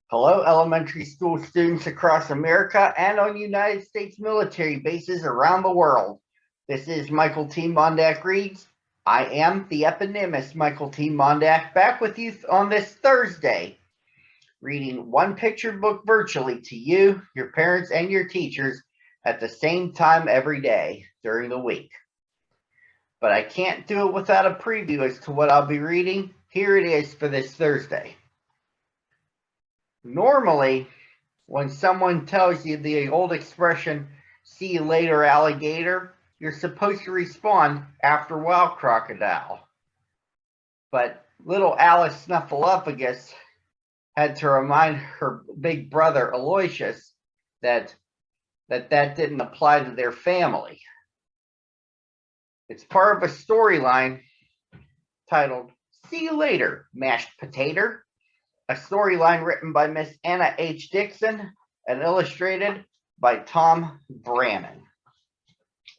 Hello, elementary school students across America and on United States military bases around the world. This is Michael T. Mondak Reads. I am the eponymous Michael T. Mondak, back with you on this Thursday, reading one picture book virtually to you, your parents, and your teachers at the same time every day during the week. But I can't do it without a preview as to what I'll be reading. Here it is for this Thursday. Normally, when someone tells you the old expression, "see you later, alligator," you're supposed to respond, "after a while, crocodile." But little Alice Snuffleupagus had to remind her big brother Aloysius that didn't apply to their family. It's part of a storyline titled "See You Later, Mashed Potater," a storyline written by Miss Anna H. Dixon and illustrated by Tom Brannan.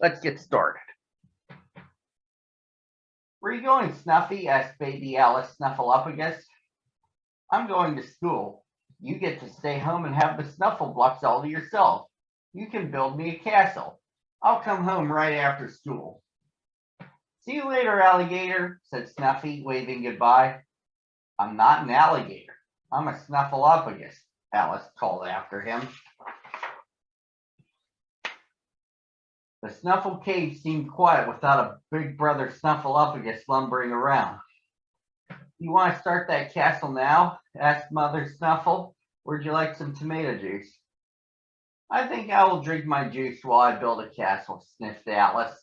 Let's get started. "Where are you going, Snuffy?" asked baby Alice Snuffleupagus. "I'm going to school. You get to stay home and have the snuffle blocks all to yourself. You can build me a castle. I'll come home right after school." "See you later, alligator," said Snuffy, waving goodbye. "I'm not an alligator. I'm a Snuffleupagus," Alice called after him. The Snuffle Cave seemed quiet without a big brother Snuffleupagus lumbering around. "You want to start that castle now?" asked Mother Snuffle. "Would you like some tomato juice?" "I think I will drink my juice while I build a castle," sniffed Alice.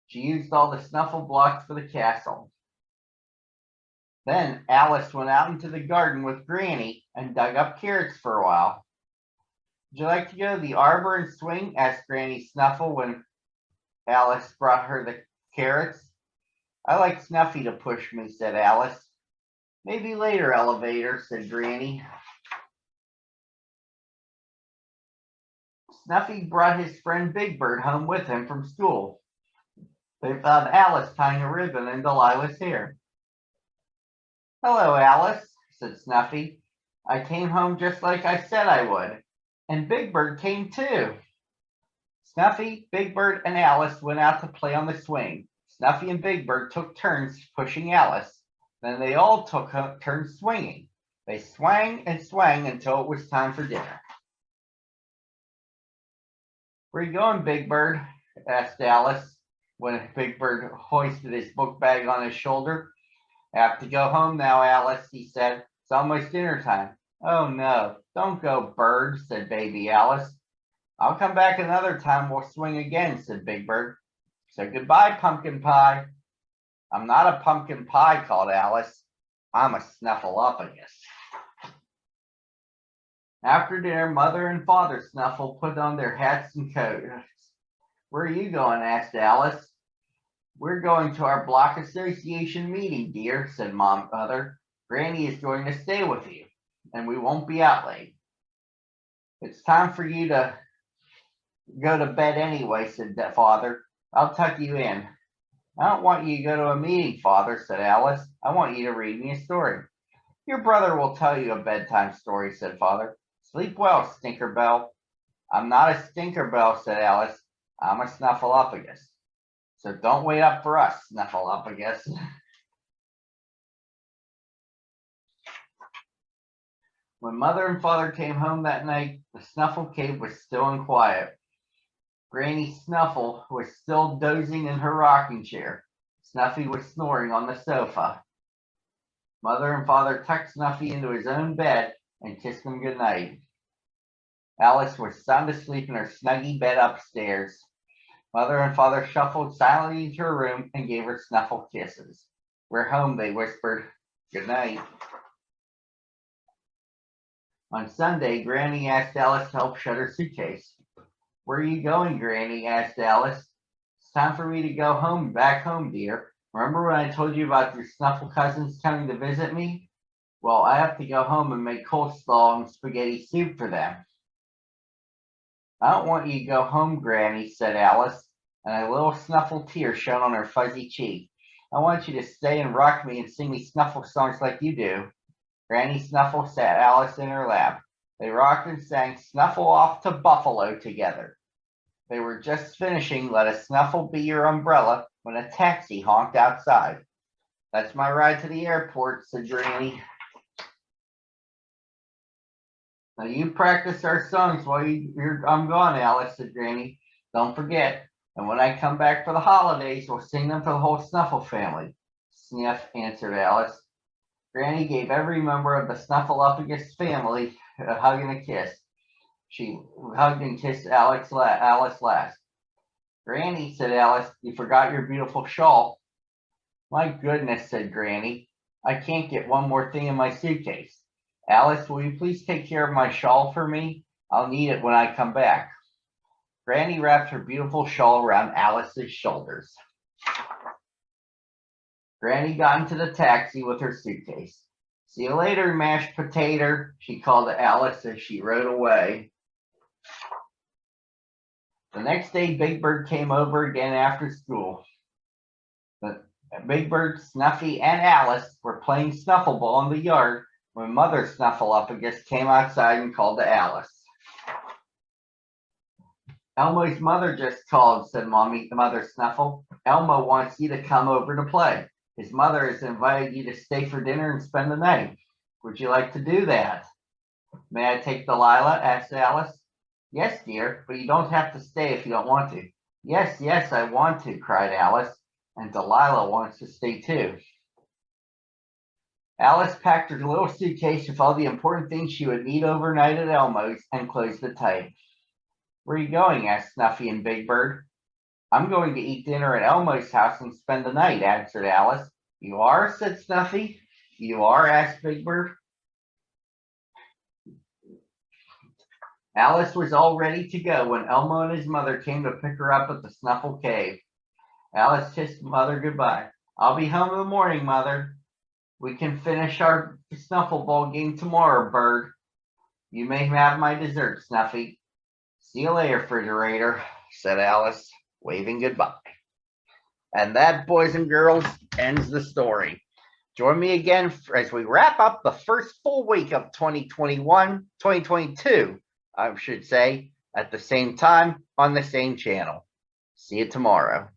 She used all the snuffle blocks for the castle. Then Alice went out into the garden with Granny and dug up carrots for a while. "Would you like to go to the arbor and swing?" asked Granny Snuffle when Alice brought her the carrots. "I like Snuffy to push me," said Alice. "Maybe later, elevator," said Granny. Snuffy brought his friend Big Bird home with him from school. They found Alice tying a ribbon in Delilah's hair. "Hello, Alice," said Snuffy. "I came home just like I said I would. And Big Bird came too." Snuffy, Big Bird, and Alice went out to play on the swing. Snuffy and Big Bird took turns pushing Alice. Then they all took turns swinging. They swang and swang until it was time for dinner. "Where you going, Big Bird?" asked Alice when Big Bird hoisted his book bag on his shoulder. "I have to go home now, Alice," he said. "It's almost dinner time." "Oh no, don't go, Bird," said baby Alice. "I'll come back another time. We'll swing again," said Big Bird. "So goodbye, pumpkin pie." "I'm not a pumpkin pie," called Alice. "I'm a Snuffleupagus." After dinner, Mother and Father Snuffle put on their hats and coats. "Where are you going?" asked Alice. "We're going to our block association meeting, dear," said Mother. "Granny is going to stay with you, and we won't be out late." "It's time for you to go to bed anyway," said Father. "I'll tuck you in." "I don't want you to go to a meeting, Father," said Alice. "I want you to read me a story." "Your brother will tell you a bedtime story," said Father. "Sleep well, Stinkerbell." "I'm not a Stinkerbell," said Alice. "I'm a Snuffleupagus. So don't wait up for us, Snuffleupagus." When Mother and Father came home that night, the Snuffle Cave was still and quiet. Granny Snuffle was still dozing in her rocking chair. Snuffy was snoring on the sofa. Mother and Father tucked Snuffy into his own bed and kissed him goodnight. Alice was sound asleep in her snuggy bed upstairs. Mother and Father shuffled silently into her room and gave her snuffle kisses. "We're home," they whispered. "Good night." On Sunday, Granny asked Alice to help shut her suitcase. "Where are you going, Granny?" asked Alice. "It's time for me to go home, back home, dear. Remember when I told you about your Snuffle cousins coming to visit me? Well, I have to go home and make coleslaw and spaghetti soup for them." "I don't want you to go home, Granny," said Alice, and a little snuffle tear shone on her fuzzy cheek. "I want you to stay and rock me and sing me snuffle songs like you do." Granny Snuffle sat Alice in her lap. They rocked and sang Snuffle Off to Buffalo together. They were just finishing Let a Snuffle Be Your Umbrella when a taxi honked outside. That's my ride to the airport, said Granny. Now you practice our songs while I'm gone, Alice, said Granny. Don't forget. And when I come back for the holidays, we'll sing them for the whole Snuffle family. Sniff, answered Alice. Granny gave every member of the Snuffleupagus family a hug and a kiss. She hugged and kissed Alice last. Granny, said Alice, you forgot your beautiful shawl. My goodness, said Granny. I can't get one more thing in my suitcase. Alice, will you please take care of my shawl for me? I'll need it when I come back. Granny wrapped her beautiful shawl around Alice's shoulders. Granny got into the taxi with her suitcase. See you later, mashed potato, she called to Alice as she rode away. The next day, Big Bird came over again after school. But Big Bird, Snuffy, and Alice were playing snuffleball in the yard when Mother Snuffleupagus came outside and called to Alice. Elmo's mother just called, said Mother Snuffle. Elmo wants you to come over to play. His mother has invited you to stay for dinner and spend the night. Would you like to do that? May I take Delilah? Asked Alice. Yes, dear, but you don't have to stay if you don't want to. Yes, yes, I want to, cried Alice, and Delilah wants to stay too. Alice packed her little suitcase with all the important things she would need overnight at Elmo's and closed it tight. Where are you going? Asked Snuffy and Big Bird. I'm going to eat dinner at Elmo's house and spend the night, answered Alice. You are? Said Snuffy. You are? Asked Big Bird. Alice was all ready to go when Elmo and his mother came to pick her up at the Snuffle Cave. Alice kissed Mother goodbye. I'll be home in the morning, Mother. We can finish our Snuffleball game tomorrow, Bird. You may have my dessert, Snuffy. See you later, refrigerator, said Alice, waving goodbye. And that, boys and girls, ends the story. Join me again as we wrap up the first full week of 2022, I should say, at the same time on the same channel. See you tomorrow.